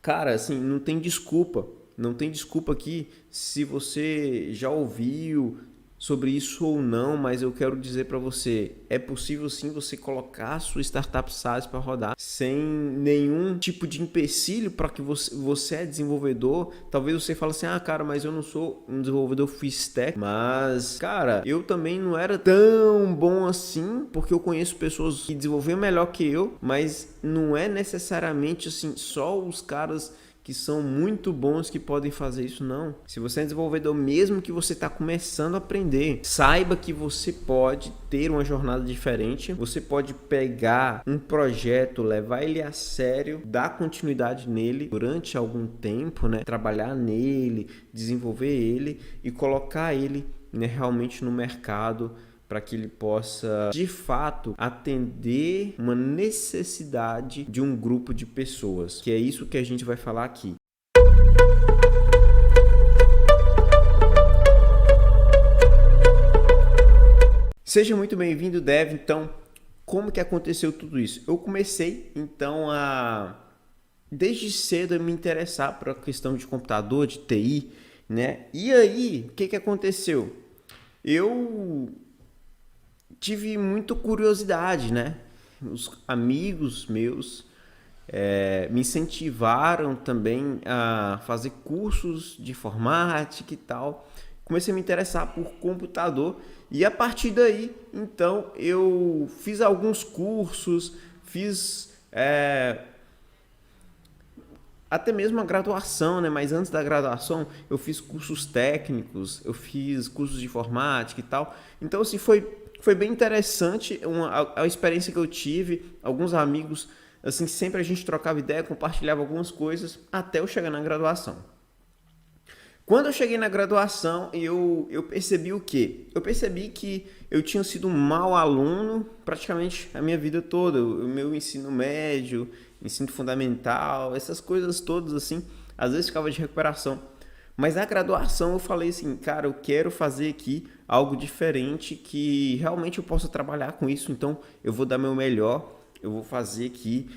Cara, assim, não tem desculpa. Não tem desculpa aqui se você já ouviu sobre isso ou não, mas eu quero dizer para você, é possível sim você colocar a sua startup SaaS para rodar sem nenhum tipo de empecilho para que você é desenvolvedor. Talvez você fale assim, cara, mas eu não sou um desenvolvedor full stack, mas, cara, eu também não era tão bom assim, porque eu conheço pessoas que desenvolveram melhor que eu, mas não é necessariamente assim, só os caras que são muito bons que podem fazer isso, não. Se você é desenvolvedor, mesmo que você está começando a aprender, saiba que você pode ter uma jornada diferente, você pode pegar um projeto, levar ele a sério, dar continuidade nele durante algum tempo, né? Trabalhar nele, desenvolver ele e colocar ele, né, realmente no mercado, para que ele possa, de fato, atender uma necessidade de um grupo de pessoas, que é isso que a gente vai falar aqui. Seja muito bem-vindo, Dev. Então, como que aconteceu tudo isso? Eu comecei, então, desde cedo a me interessar por a questão de computador, de TI, né? E aí, o que aconteceu? Eu tive muita curiosidade, né? Os amigos meus me incentivaram também a fazer cursos de informática e tal. Comecei a me interessar por computador e a partir daí, então, eu fiz alguns cursos, fiz até mesmo a graduação, né? Mas antes da graduação, eu fiz cursos técnicos, eu fiz cursos de informática e tal. Então, assim, foi bem interessante a experiência que eu tive. Alguns amigos, assim, sempre a gente trocava ideia, compartilhava algumas coisas, até eu chegar na graduação. Quando eu cheguei na graduação, eu percebi o quê? Eu percebi que eu tinha sido um mau aluno praticamente a minha vida toda. O meu ensino médio, ensino fundamental, essas coisas todas assim, às vezes ficava de recuperação. Mas na graduação eu falei assim, cara, eu quero fazer aqui algo diferente que realmente eu possa trabalhar com isso, então eu vou dar meu melhor, eu vou fazer aqui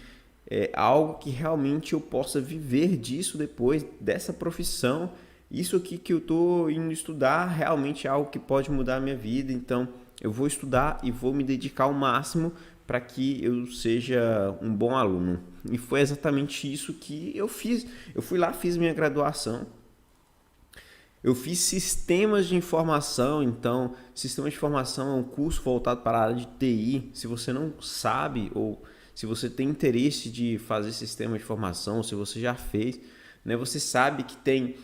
algo que realmente eu possa viver disso depois, dessa profissão. Isso aqui que eu estou indo estudar realmente é algo que pode mudar a minha vida, então eu vou estudar e vou me dedicar ao máximo para que eu seja um bom aluno. E foi exatamente isso que eu fiz. Eu fui lá, fiz minha graduação. Eu fiz sistemas de informação, então sistemas de informação é um curso voltado para a área de TI. Se você não sabe ou se você tem interesse de fazer sistema de informação, se você já fez, né, você sabe que tem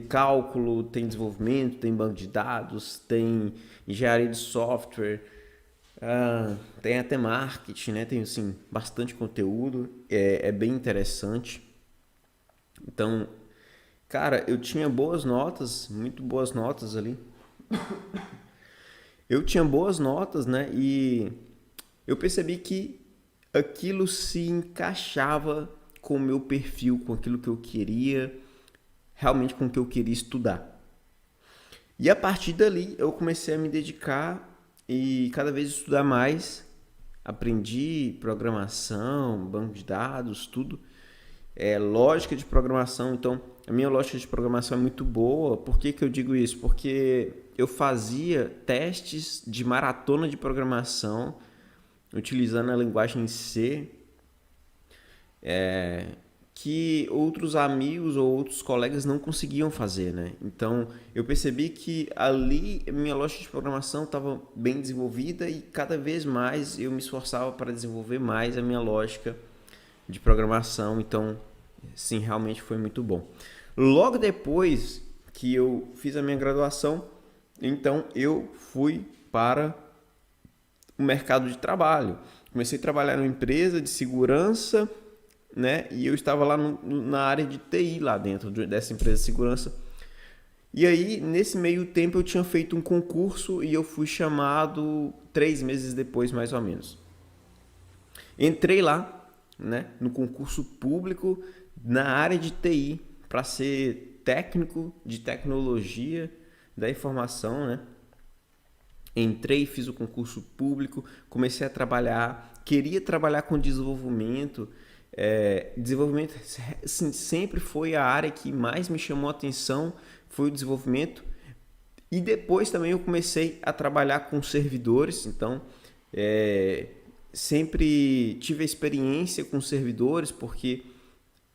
cálculo, tem desenvolvimento, tem banco de dados, tem engenharia de software, tem até marketing, né? Tem assim, bastante conteúdo, é bem interessante. Então, cara, eu tinha boas notas, muito boas notas ali. Eu tinha boas notas, né? E eu percebi que aquilo se encaixava com o meu perfil, com aquilo que eu queria, realmente com o que eu queria estudar. E a partir dali eu comecei a me dedicar e cada vez estudar mais. Aprendi programação, banco de dados, tudo. Lógica de programação, então a minha lógica de programação é muito boa. Por que eu digo isso? Porque eu fazia testes de maratona de programação utilizando a linguagem C, que outros amigos ou outros colegas não conseguiam fazer, né? Então eu percebi que ali minha lógica de programação estava bem desenvolvida e cada vez mais eu me esforçava para desenvolver mais a minha lógica de programação. Então sim, realmente foi muito bom. Logo depois que eu fiz a minha graduação, então eu fui para o mercado de trabalho. Comecei a trabalhar numa empresa de segurança, né? E eu estava lá na área de TI lá dentro dessa empresa de segurança. E aí, nesse meio tempo, eu tinha feito um concurso e eu fui chamado 3 meses depois, mais ou menos. Entrei lá, né, no concurso público na área de TI para ser técnico de tecnologia da informação, né? Entrei, fiz o concurso público, comecei a trabalhar, queria trabalhar com desenvolvimento, Desenvolvimento, assim, sempre foi a área que mais me chamou a atenção, foi o desenvolvimento. E depois também eu comecei a trabalhar com servidores, então é, sempre tive a experiência com servidores, porque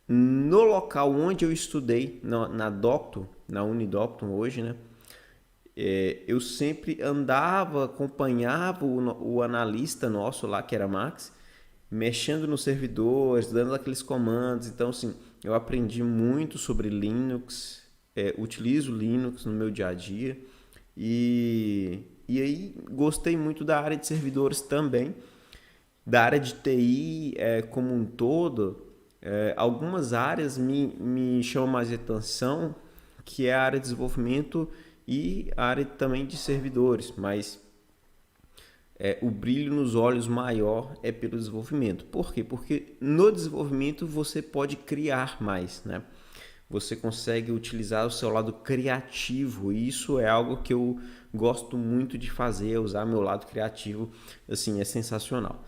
no local onde eu estudei, na Docton, na Unidocton hoje, né? Eu sempre andava, acompanhava o analista nosso lá, que era Max, mexendo nos servidores, dando aqueles comandos. Então, assim, eu aprendi muito sobre Linux, utilizo Linux no meu dia a dia. E aí gostei muito da área de servidores também, da área de TI como um todo. Algumas áreas me chamam mais atenção, que é a área de desenvolvimento e a área também de servidores, mas o brilho nos olhos maior é pelo desenvolvimento. Por quê? Porque no desenvolvimento você pode criar mais, né? Você consegue utilizar o seu lado criativo, e isso é algo que eu gosto muito de fazer, usar meu lado criativo, assim, é sensacional.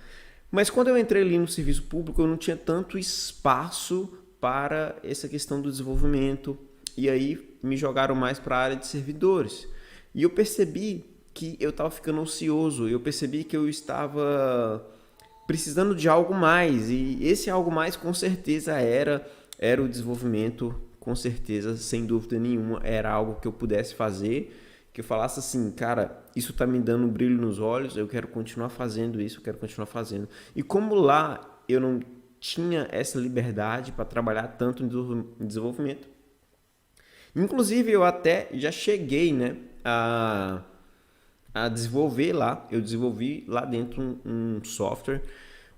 Mas quando eu entrei ali no serviço público, eu não tinha tanto espaço para essa questão do desenvolvimento, e aí me jogaram mais para a área de servidores. E eu percebi que eu estava ficando ansioso, eu percebi que eu estava precisando de algo mais, e esse algo mais com certeza era o desenvolvimento, com certeza, sem dúvida nenhuma, era algo que eu pudesse fazer, que eu falasse assim, cara, isso tá me dando um brilho nos olhos, eu quero continuar fazendo isso, eu quero continuar fazendo. E como lá eu não tinha essa liberdade para trabalhar tanto em desenvolvimento, inclusive eu até já cheguei, né, a desenvolver lá. Eu desenvolvi lá dentro um software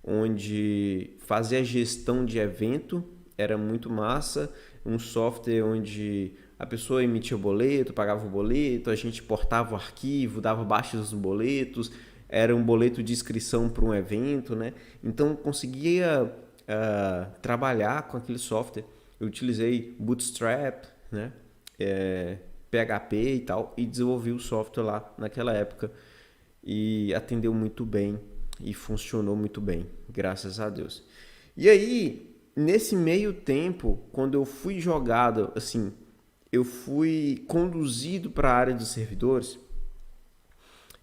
onde fazia a gestão de evento, era muito massa. Um software onde a pessoa emitia o boleto, pagava o boleto, a gente portava o arquivo, dava baixas nos boletos, era um boleto de inscrição para um evento, né? Então conseguia trabalhar com aquele software. Eu utilizei Bootstrap, né? PHP e tal, e desenvolvi o software lá naquela época, e atendeu muito bem e funcionou muito bem, graças a Deus. E aí, nesse meio tempo, quando eu fui jogado, assim, eu fui conduzido para a área dos servidores,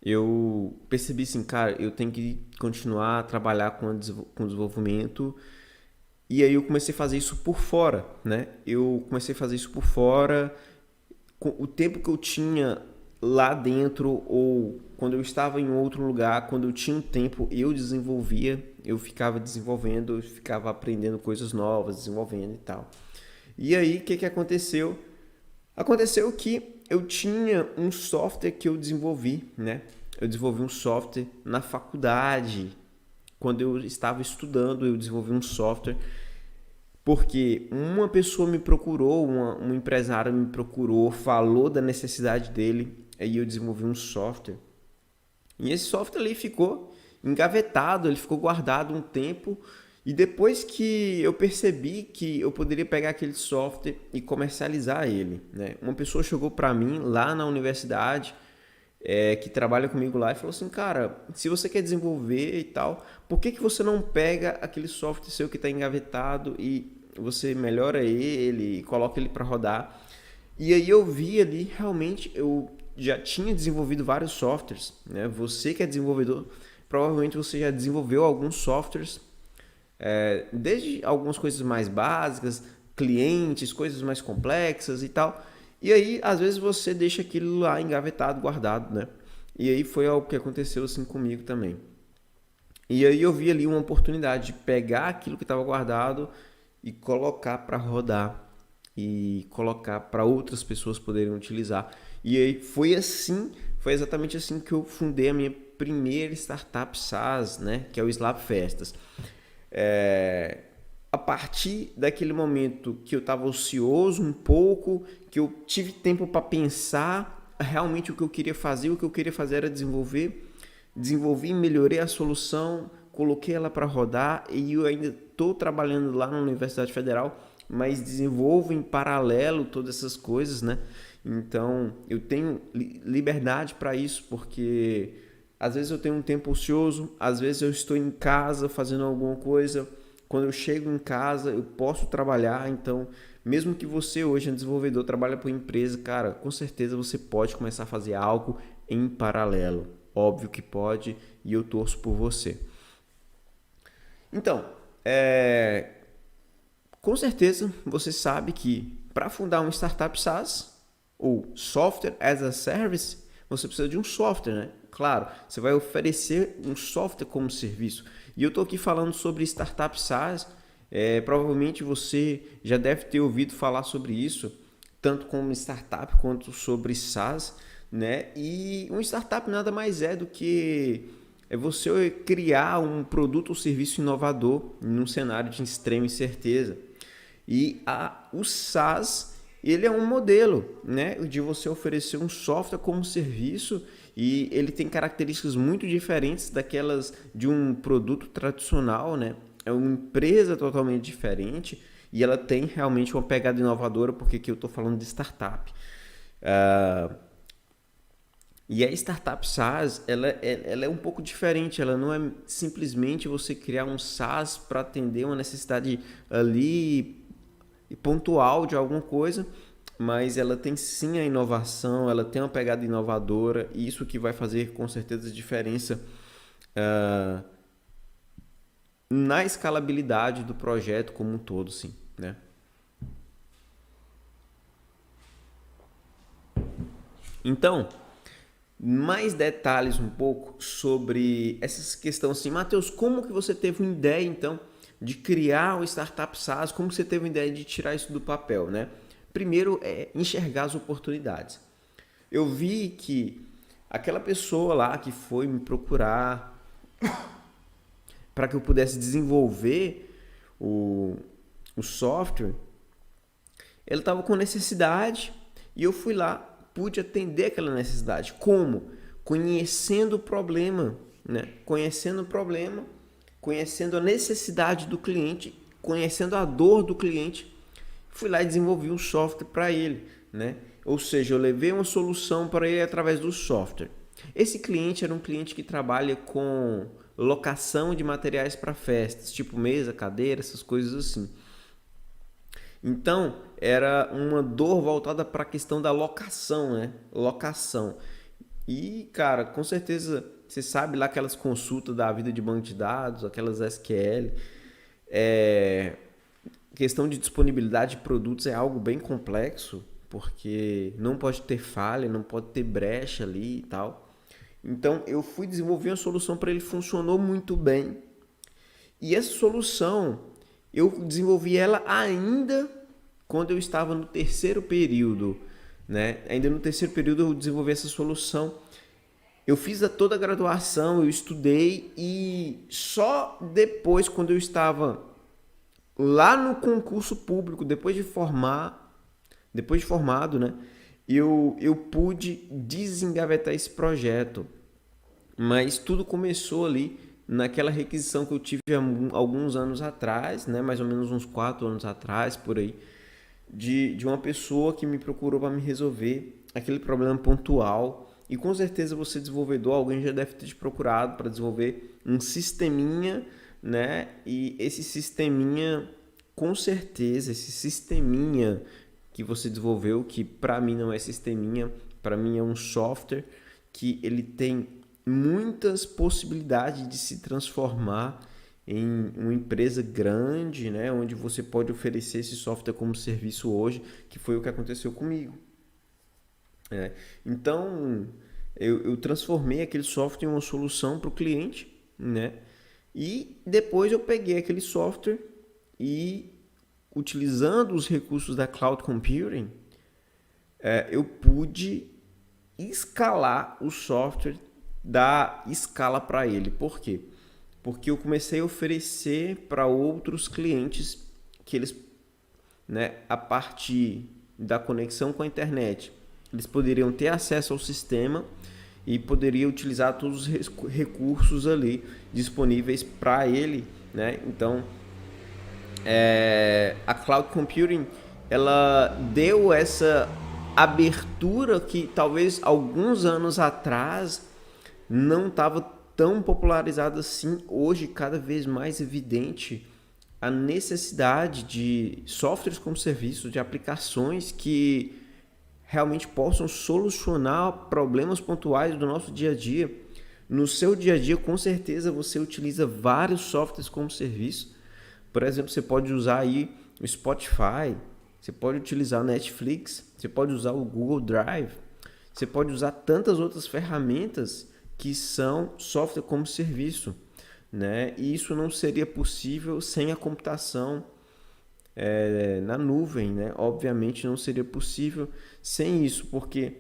eu percebi assim, cara, eu tenho que continuar a trabalhar com desenvolvimento. E aí eu comecei a fazer isso por fora, né? Eu comecei a fazer isso por fora. O tempo que eu tinha lá dentro, ou quando eu estava em outro lugar, quando eu tinha um tempo, eu desenvolvia, eu ficava desenvolvendo, eu ficava aprendendo coisas novas, desenvolvendo e tal. E aí, o que aconteceu? Aconteceu que eu tinha um software que eu desenvolvi, né? Eu desenvolvi um software na faculdade. Quando eu estava estudando, eu desenvolvi um software porque uma pessoa me procurou, um empresário me procurou, falou da necessidade dele, aí eu desenvolvi um software. E esse software ali ficou engavetado, ele ficou guardado um tempo, e depois que eu percebi que eu poderia pegar aquele software e comercializar ele, né? Uma pessoa chegou para mim lá na universidade, que trabalha comigo lá, e falou assim, cara, se você quer desenvolver e tal, por que você não pega aquele software seu que está engavetado e você melhora ele, coloca ele para rodar? E aí eu vi ali, realmente, eu já tinha desenvolvido vários softwares, né? Você que é desenvolvedor, provavelmente você já desenvolveu alguns softwares, desde algumas coisas mais básicas, clientes, coisas mais complexas e tal. E aí, às vezes, você deixa aquilo lá engavetado, guardado, né? E aí foi algo que aconteceu assim comigo também. E aí eu vi ali uma oportunidade de pegar aquilo que estava guardado e colocar para rodar e colocar para outras pessoas poderem utilizar. E aí foi assim, foi exatamente assim que eu fundei a minha primeira startup SaaS, né? Que é o Slab Festas. A partir daquele momento que eu estava ocioso um pouco, que eu tive tempo para pensar realmente o que eu queria fazer, era desenvolvi, melhorei a solução, coloquei ela para rodar, e eu ainda estou trabalhando lá na Universidade Federal, mas desenvolvo em paralelo todas essas coisas, né? Então eu tenho liberdade para isso, porque às vezes eu tenho um tempo ocioso, às vezes eu estou em casa fazendo alguma coisa, quando eu chego em casa, eu posso trabalhar. Então, mesmo que você hoje é um desenvolvedor, trabalha para uma empresa, cara, com certeza você pode começar a fazer algo em paralelo. Óbvio que pode e eu torço por você. Então, com certeza você sabe que para fundar uma startup SaaS ou Software as a Service, você precisa de um software, né? Claro, você vai oferecer um software como serviço. E eu estou aqui falando sobre startup SaaS. Provavelmente você já deve ter ouvido falar sobre isso, tanto como startup quanto sobre SaaS, né? E um startup nada mais é do que você criar um produto ou serviço inovador num cenário de extrema incerteza. E o SaaS, ele é um modelo, né, de você oferecer um software como serviço, e ele tem características muito diferentes daquelas de um produto tradicional, né? É uma empresa totalmente diferente e ela tem realmente uma pegada inovadora, porque aqui eu estou falando de startup. E a startup SaaS, ela é um pouco diferente. Ela não é simplesmente você criar um SaaS para atender uma necessidade ali pontual de alguma coisa, mas ela tem sim a inovação, ela tem uma pegada inovadora, e isso que vai fazer com certeza diferença na escalabilidade do projeto como um todo, sim, né? Então, mais detalhes um pouco sobre essa questão assim, Matheus, como que você teve uma ideia então de criar o Startup SaaS, como que você teve uma ideia de tirar isso do papel, né? Primeiro é enxergar as oportunidades. Eu vi que aquela pessoa lá que foi me procurar para que eu pudesse desenvolver o software, ele estava com necessidade e eu fui lá, pude atender aquela necessidade. Como? Conhecendo o problema, né? Conhecendo o problema, conhecendo a necessidade do cliente, conhecendo a dor do cliente, fui lá e desenvolvi um software para ele, né? Ou seja, eu levei uma solução para ele através do software. Esse cliente era um cliente que trabalha com locação de materiais para festas, tipo mesa, cadeira, essas coisas assim. Então, era uma dor voltada para a questão da locação, né? Locação. E, cara, com certeza, você sabe lá aquelas consultas da vida de banco de dados, aquelas SQL. Questão de disponibilidade de produtos é algo bem complexo, porque não pode ter falha, não pode ter brecha ali e tal. Então, eu fui desenvolver uma solução para ele, funcionou muito bem. E essa solução, eu desenvolvi ela ainda quando eu estava no terceiro período, né? Ainda no terceiro período eu desenvolvi essa solução. Eu fiz toda a graduação, eu estudei, e só depois, quando eu estava lá no concurso público, depois de formado, né, eu pude desengavetar esse projeto. Mas tudo começou ali naquela requisição que eu tive há alguns anos atrás, né, mais ou menos uns 4 anos atrás, por aí, de uma pessoa que me procurou para me resolver aquele problema pontual. E com certeza você, desenvolvedor, alguém já deve ter te procurado para desenvolver um sisteminha, né? E esse sisteminha, com certeza, esse sisteminha que você desenvolveu, que para mim não é sisteminha, para mim é um software que ele tem muitas possibilidades de se transformar em uma empresa grande, né, onde você pode oferecer esse software como serviço hoje, que foi o que aconteceu comigo. Então, eu transformei aquele software em uma solução para o cliente, né? E depois eu peguei aquele software e, utilizando os recursos da Cloud Computing, eu pude escalar o software, dar escala para ele. Por quê? Porque eu comecei a oferecer para outros clientes que eles, né, a partir da conexão com a internet, eles poderiam ter acesso ao sistema e poderiam utilizar todos os recursos ali disponíveis para ele, né? Então, a Cloud Computing, ela deu essa abertura que talvez alguns anos atrás não estava tão popularizada assim. Hoje, cada vez mais evidente a necessidade de softwares como serviço, de aplicações que realmente possam solucionar problemas pontuais do nosso dia a dia. No seu dia a dia, com certeza, você utiliza vários softwares como serviço. Por exemplo, você pode usar aí o Spotify, você pode utilizar o Netflix, você pode usar o Google Drive, você pode usar tantas outras ferramentas que são software como serviço, né? E isso não seria possível sem a computação na nuvem, né? Obviamente não seria possível sem isso, porque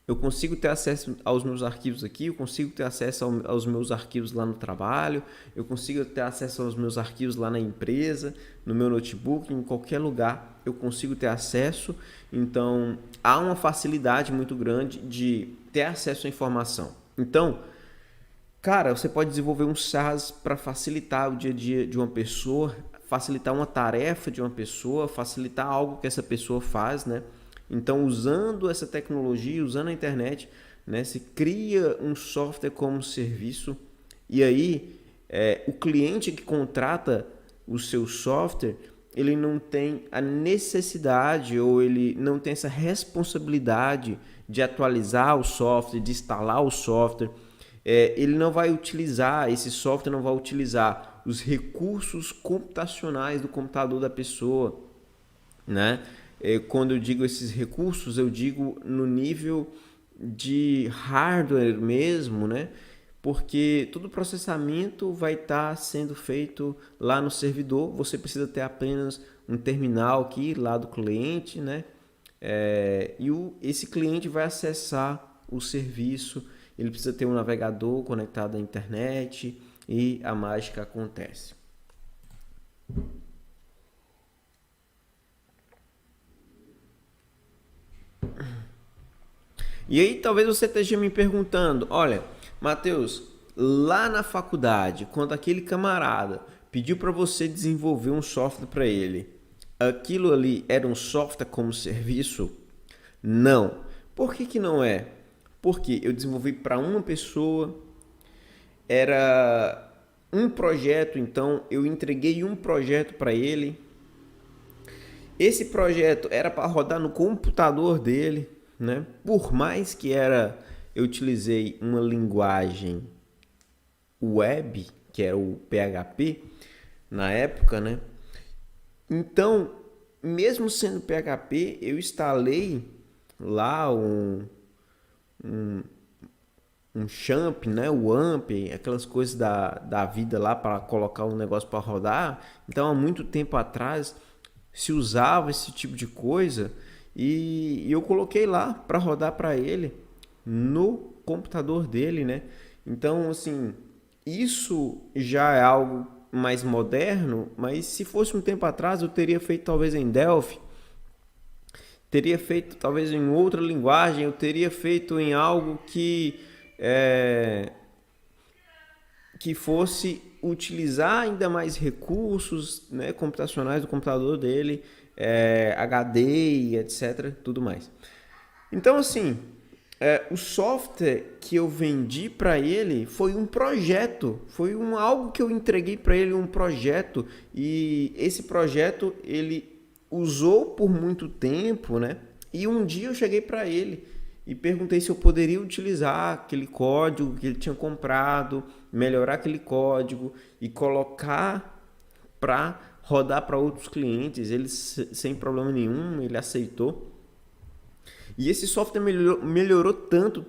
eu consigo ter acesso aos meus arquivos aqui, eu consigo ter acesso aos meus arquivos lá no trabalho, eu consigo ter acesso aos meus arquivos lá na empresa, no meu notebook, em qualquer lugar eu consigo ter acesso. Então, há uma facilidade muito grande de ter acesso à informação. Então, cara, você pode desenvolver um SaaS para facilitar o dia a dia de uma pessoa, facilitar uma tarefa de uma pessoa, facilitar algo que essa pessoa faz, né? Então, usando essa tecnologia, usando a internet, né, se cria um software como serviço e aí o cliente que contrata o seu software, ele não tem a necessidade ou ele não tem essa responsabilidade de atualizar o software, de instalar o software. Ele não vai utilizar, esse software não vai utilizar os recursos computacionais do computador da pessoa, né? Quando eu digo esses recursos, eu digo no nível de hardware mesmo, né? Porque todo o processamento vai estar sendo feito lá no servidor. Você precisa ter apenas um terminal aqui lá do cliente, né? Esse cliente vai acessar o serviço. Ele precisa ter um navegador conectado à internet e a mágica acontece. E aí talvez você esteja me perguntando, olha, Matheus, lá na faculdade, quando aquele camarada pediu para você desenvolver um software para ele, aquilo ali era um software como serviço? Não. Por que não é? Porque eu desenvolvi para uma pessoa, era um projeto, então eu entreguei um projeto para ele. Esse projeto era para rodar no computador dele, né? Por mais que eu utilizei uma linguagem web, que era o PHP na época, né? Então, mesmo sendo PHP, eu instalei lá um champ, né? O AMP, aquelas coisas da vida lá para colocar um negócio para rodar. Então, há muito tempo atrás se usava esse tipo de coisa e eu coloquei lá para rodar para ele no computador dele, né? Então, assim, isso já é algo mais moderno, mas se fosse um tempo atrás eu teria feito talvez em Delphi, teria feito talvez em outra linguagem, eu teria feito em algo que fosse utilizar ainda mais recursos, né, computacionais do computador dele, HD, etc, tudo mais. Então, assim, o software que eu vendi para ele foi um projeto, foi algo que eu entreguei para ele, um projeto, e esse projeto ele usou por muito tempo, né? E um dia eu cheguei para ele e perguntei se eu poderia utilizar aquele código que ele tinha comprado, melhorar aquele código e colocar para rodar para outros clientes. Ele, sem problema nenhum, ele aceitou. E esse software melhorou tanto,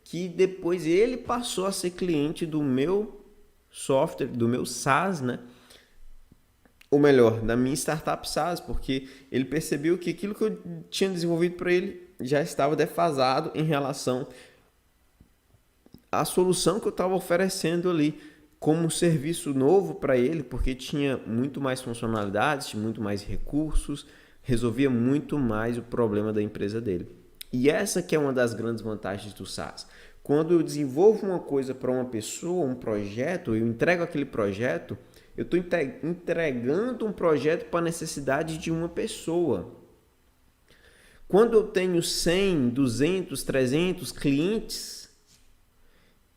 que depois ele passou a ser cliente do meu software, do meu SaaS, né? Ou melhor, da minha startup SaaS, porque ele percebeu que aquilo que eu tinha desenvolvido para ele já estava defasado em relação à solução que eu estava oferecendo ali como serviço novo para ele, porque tinha muito mais funcionalidades, tinha muito mais recursos, resolvia muito mais o problema da empresa dele. E essa que é uma das grandes vantagens do SaaS. Quando eu desenvolvo uma coisa para uma pessoa, um projeto, eu entrego aquele projeto, eu estou entregando um projeto para a necessidade de uma pessoa. Quando eu tenho 100, 200, 300 clientes,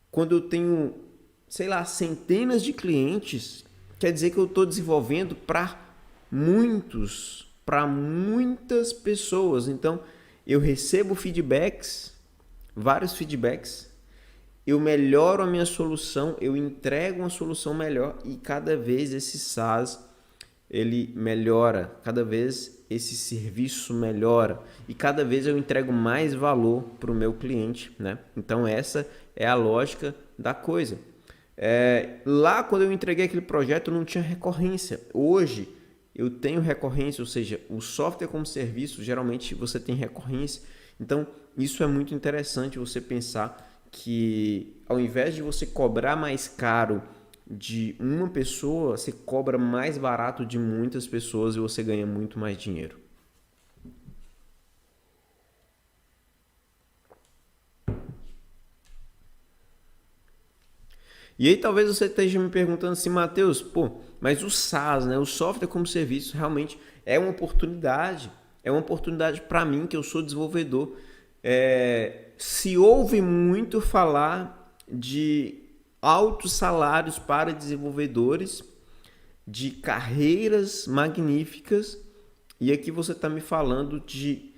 quando eu tenho, sei lá, centenas de clientes, quer dizer que eu estou desenvolvendo para muitas pessoas. Então, eu recebo feedbacks, vários feedbacks, eu melhoro a minha solução, eu entrego uma solução melhor e cada vez esse SaaS ele melhora, cada vez esse serviço melhora e cada vez eu entrego mais valor para o meu cliente, né? Então essa é a lógica da coisa. Lá quando eu entreguei aquele projeto eu não tinha recorrência. Hoje eu tenho recorrência, ou seja, o software como serviço geralmente você tem recorrência. Então isso é muito interessante você pensar que ao invés de você cobrar mais caro de uma pessoa, você cobra mais barato de muitas pessoas e você ganha muito mais dinheiro. E aí talvez você esteja me perguntando assim, Matheus, mas o SaaS, né, o software como serviço, realmente é uma oportunidade. É uma oportunidade para mim, que eu sou desenvolvedor. Se ouve muito falar de altos salários para desenvolvedores, de carreiras magníficas, e aqui você está me falando de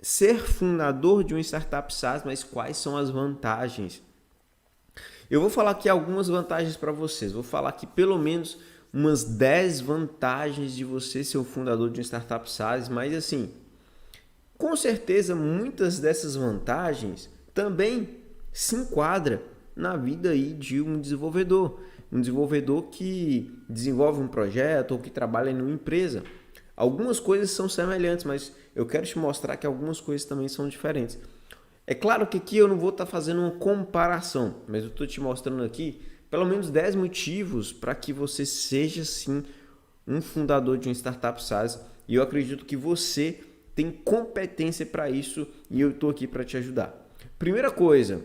ser fundador de uma startup SaaS, mas quais são as vantagens? Eu vou falar aqui algumas vantagens para vocês, vou falar aqui pelo menos umas 10 vantagens de você ser o fundador de uma startup SaaS, mas assim, com certeza muitas dessas vantagens também se enquadram na vida aí de um desenvolvedor que desenvolve um projeto ou que trabalha em uma empresa. Algumas coisas são semelhantes, mas eu quero te mostrar que algumas coisas também são diferentes. É claro que aqui eu não vou estar fazendo uma comparação, mas eu estou te mostrando aqui pelo menos 10 motivos para que você seja sim um fundador de uma startup SaaS, e eu acredito que você tem competência para isso e eu estou aqui para te ajudar. Primeira coisa,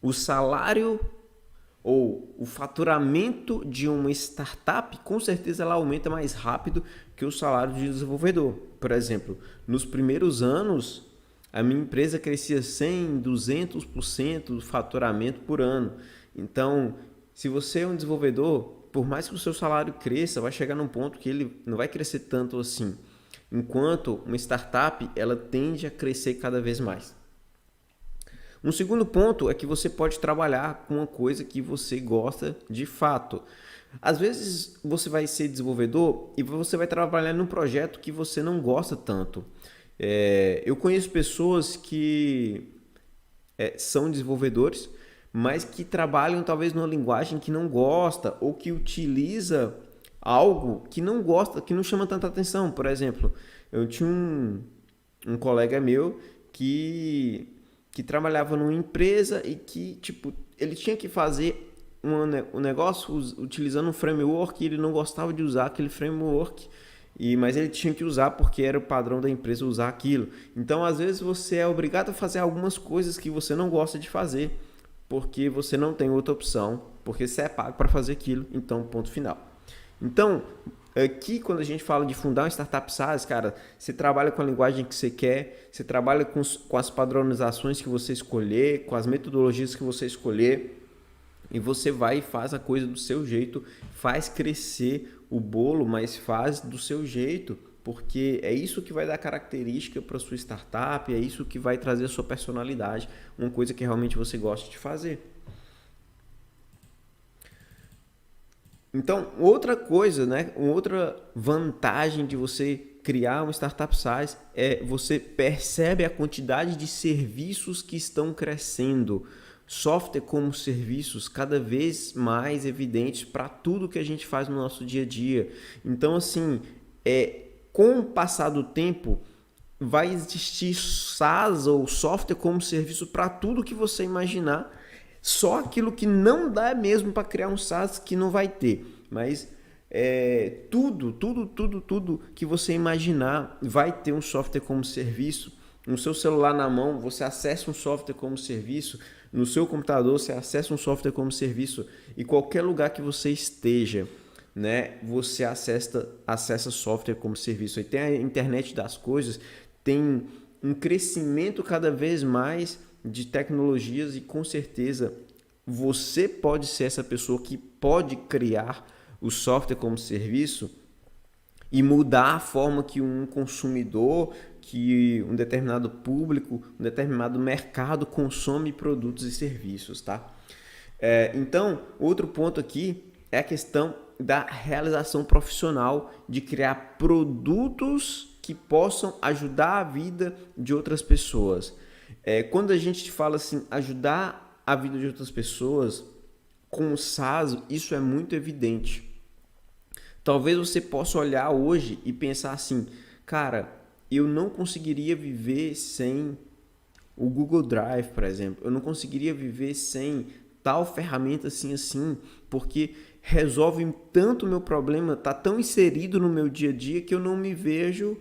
o salário ou o faturamento de uma startup, com certeza ela aumenta mais rápido que o salário de desenvolvedor. Por exemplo, nos primeiros anos, a minha empresa crescia 100%, 200% do faturamento por ano. Então, se você é um desenvolvedor, por mais que o seu salário cresça, vai chegar num ponto que ele não vai crescer tanto assim. Enquanto uma startup, ela tende a crescer cada vez mais. Um segundo ponto é que você pode trabalhar com uma coisa que você gosta de fato. Às vezes você vai ser desenvolvedor e você vai trabalhar num projeto que você não gosta tanto. Eu conheço pessoas que são desenvolvedores, mas que trabalham talvez numa linguagem que não gosta ou que utiliza algo que não gosta, que não chama tanta atenção. Por exemplo, eu tinha um colega meu que trabalhava numa empresa e que ele tinha que fazer um negócio utilizando um framework e ele não gostava de usar aquele framework, mas ele tinha que usar porque era o padrão da empresa usar aquilo. Então, às vezes, você é obrigado a fazer algumas coisas que você não gosta de fazer porque você não tem outra opção, porque você é pago para fazer aquilo, então ponto final. Então, aqui quando a gente fala de fundar uma startup SaaS, cara, você trabalha com a linguagem que você quer, você trabalha com as padronizações que você escolher, com as metodologias que você escolher, e você vai e faz a coisa do seu jeito, faz crescer o bolo, mas faz do seu jeito, porque é isso que vai dar característica para a sua startup, é isso que vai trazer a sua personalidade, uma coisa que realmente você gosta de fazer. Então, outra coisa, né? Outra vantagem de você criar uma startup SaaS é você percebe a quantidade de serviços que estão crescendo. Software como serviços cada vez mais evidentes para tudo que a gente faz no nosso dia a dia. Então, assim, com o passar do tempo, vai existir SaaS ou software como serviço para tudo que você imaginar. Só aquilo que não dá mesmo para criar um SaaS que não vai ter. Mas tudo que você imaginar vai ter um software como serviço. No seu celular na mão, você acessa um software como serviço. No seu computador, você acessa um software como serviço. E qualquer lugar que você esteja, né, você acessa software como serviço. Aí tem a internet das coisas, tem um crescimento cada vez mais de tecnologias e com certeza você pode ser essa pessoa que pode criar o software como serviço e mudar a forma que um consumidor, que um determinado público, um determinado mercado consome produtos e serviços, tá? Então, outro ponto aqui é a questão da realização profissional, de criar produtos que possam ajudar a vida de outras pessoas. Quando a gente fala assim, ajudar a vida de outras pessoas, com o SaaS, isso é muito evidente. Talvez você possa olhar hoje e pensar assim, cara, eu não conseguiria viver sem o Google Drive, por exemplo. Eu não conseguiria viver sem tal ferramenta assim, porque resolve tanto o meu problema, está tão inserido no meu dia a dia que eu não me vejo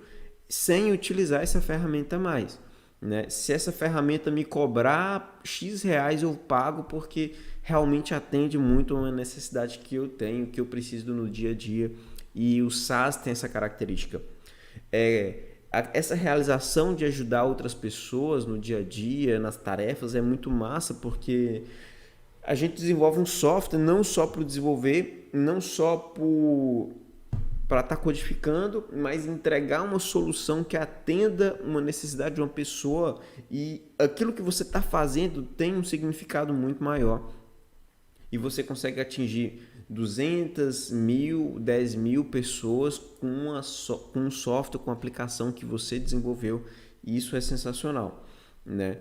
sem utilizar essa ferramenta mais. Né? Se essa ferramenta me cobrar X reais, eu pago porque realmente atende muito a uma necessidade que eu tenho, que eu preciso no dia a dia. E o SaaS tem essa característica. Essa realização de ajudar outras pessoas no dia a dia, nas tarefas, é muito massa, porque a gente desenvolve um software não só para desenvolver, não só para estar codificando, mas entregar uma solução que atenda uma necessidade de uma pessoa, e aquilo que você está fazendo tem um significado muito maior. E você consegue atingir 200 mil, 10 mil pessoas com um software, com uma aplicação que você desenvolveu. E isso é sensacional, né?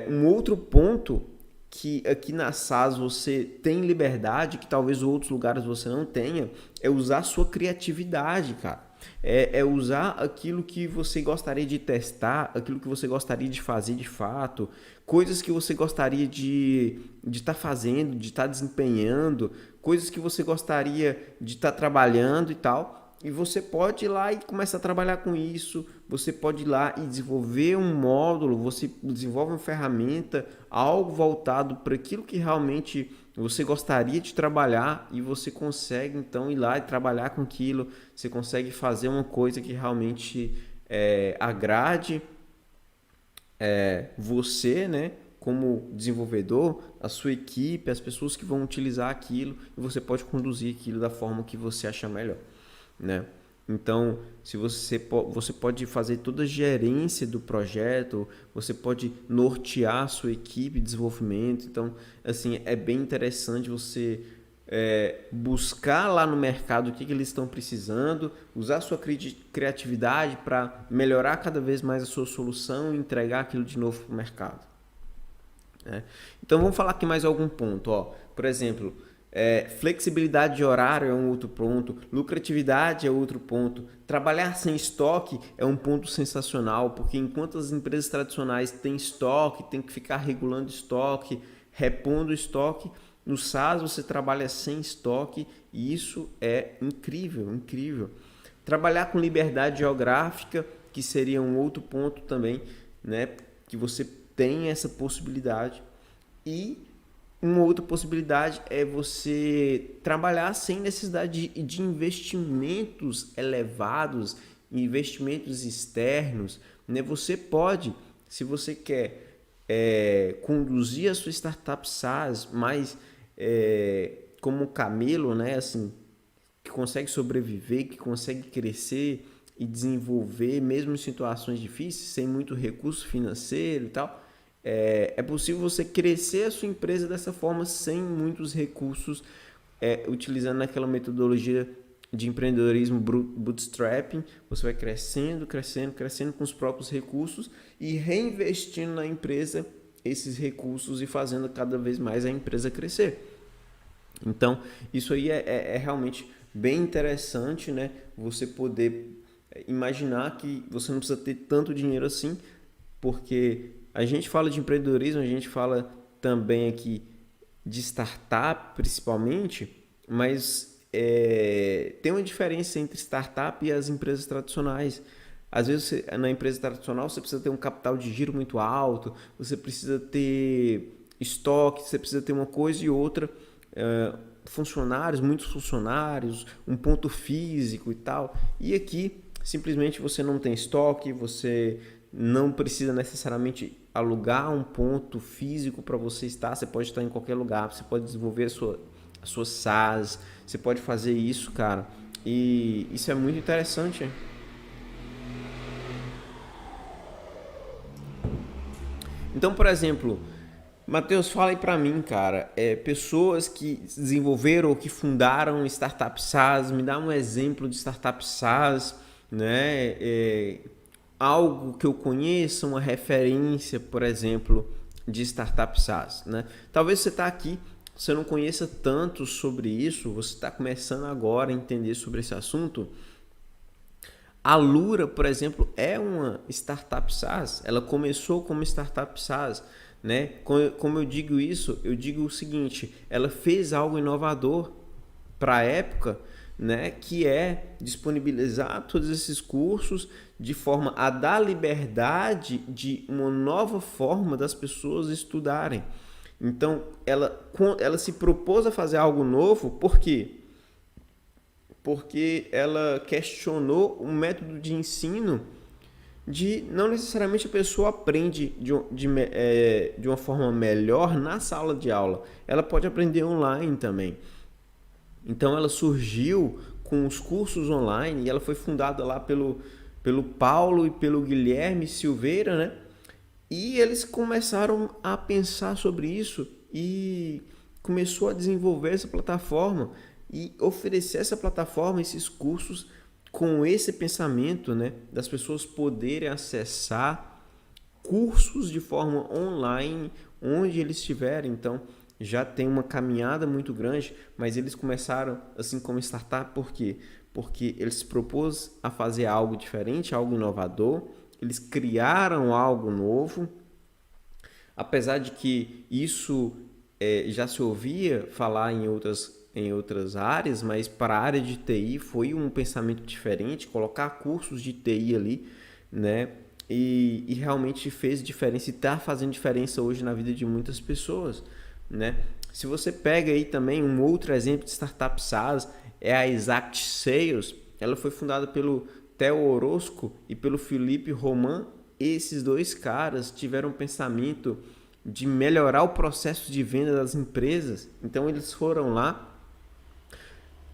Um outro ponto que aqui na SaaS você tem liberdade, que talvez em outros lugares você não tenha, é usar a sua criatividade, cara. É usar aquilo que você gostaria de testar, aquilo que você gostaria de fazer de fato, coisas que você gostaria de estar fazendo, de estar desempenhando, coisas que você gostaria de estar trabalhando e tal. E você pode ir lá e começar a trabalhar com isso, você pode ir lá e desenvolver um módulo, você desenvolve uma ferramenta, algo voltado para aquilo que realmente você gostaria de trabalhar, e você consegue então ir lá e trabalhar com aquilo, você consegue fazer uma coisa que realmente agrade você, né, como desenvolvedor, a sua equipe, as pessoas que vão utilizar aquilo, e você pode conduzir aquilo da forma que você achar melhor. Né? Então, se você pode fazer toda a gerência do projeto, você pode nortear a sua equipe de desenvolvimento. Então, assim, é bem interessante você buscar lá no mercado o que eles estão precisando, usar a sua criatividade para melhorar cada vez mais a sua solução e entregar aquilo de novo para o mercado. Né? Então, vamos falar aqui mais algum ponto. Por exemplo, flexibilidade de horário é um outro ponto, lucratividade é outro ponto, trabalhar sem estoque é um ponto sensacional, porque enquanto as empresas tradicionais têm estoque, tem que ficar regulando estoque, repondo estoque, no SaaS você trabalha sem estoque, e isso é incrível, incrível. Trabalhar com liberdade geográfica, que seria um outro ponto também, né, que você tem essa possibilidade. E uma outra possibilidade é você trabalhar sem necessidade de investimentos elevados, investimentos externos. Né? Você pode, se você quer conduzir a sua startup SaaS, mas como um camelo, né? Assim, que consegue sobreviver, que consegue crescer e desenvolver, mesmo em situações difíceis, sem muito recurso financeiro e tal. É possível você crescer a sua empresa dessa forma, sem muitos recursos, utilizando aquela metodologia de empreendedorismo bootstrapping. Você vai crescendo com os próprios recursos e reinvestindo na empresa esses recursos e fazendo cada vez mais a empresa crescer. Então, isso aí é realmente bem interessante, né? Você poder imaginar que você não precisa ter tanto dinheiro assim, porque a gente fala de empreendedorismo, a gente fala também aqui de startup principalmente, mas tem uma diferença entre startup e as empresas tradicionais. Às vezes, na empresa tradicional, você precisa ter um capital de giro muito alto, você precisa ter estoque, você precisa ter uma coisa e outra, funcionários, muitos funcionários, um ponto físico e tal. E aqui, simplesmente você não tem estoque, você não precisa necessariamente alugar um ponto físico para você estar, você pode estar em qualquer lugar, você pode desenvolver a sua SaaS, você pode fazer isso, cara. E isso é muito interessante. Então, por exemplo, Matheus, fala aí pra mim, cara, pessoas que desenvolveram ou que fundaram startup SaaS, me dá um exemplo de startup SaaS, né? Algo que eu conheça, uma referência, por exemplo, de startup SaaS, né? Talvez você está aqui, você não conheça tanto sobre isso, você está começando agora a entender sobre esse assunto. A Lura, por exemplo, é uma startup SaaS. Ela começou como startup SaaS, né? Como eu digo isso, eu digo o seguinte: ela fez algo inovador para a época, né? Que é disponibilizar todos esses cursos de forma a dar liberdade de uma nova forma das pessoas estudarem. Então, ela se propôs a fazer algo novo, por quê? Porque ela questionou o método de ensino de não necessariamente a pessoa aprende de uma forma melhor na sala de aula. Ela pode aprender online também. Então ela surgiu com os cursos online e ela foi fundada lá pelo Paulo e pelo Guilherme Silveira, né? E eles começaram a pensar sobre isso e começou a desenvolver essa plataforma e oferecer essa plataforma, esses cursos com esse pensamento, né, das pessoas poderem acessar cursos de forma online onde eles estiverem. Então já tem uma caminhada muito grande, mas eles começaram assim como startup, por quê? Porque eles se propôs a fazer algo diferente, algo inovador, eles criaram algo novo, apesar de que isso já se ouvia falar em outras áreas, mas para a área de TI foi um pensamento diferente, colocar cursos de TI ali, né? E realmente fez diferença e está fazendo diferença hoje na vida de muitas pessoas, né? Se você pega aí também um outro exemplo de startup SaaS, é a Exact Sales. Ela foi fundada pelo Theo Orozco e pelo Felipe Roman. Esses dois caras tiveram um pensamento de melhorar o processo de venda das empresas. Então eles foram lá,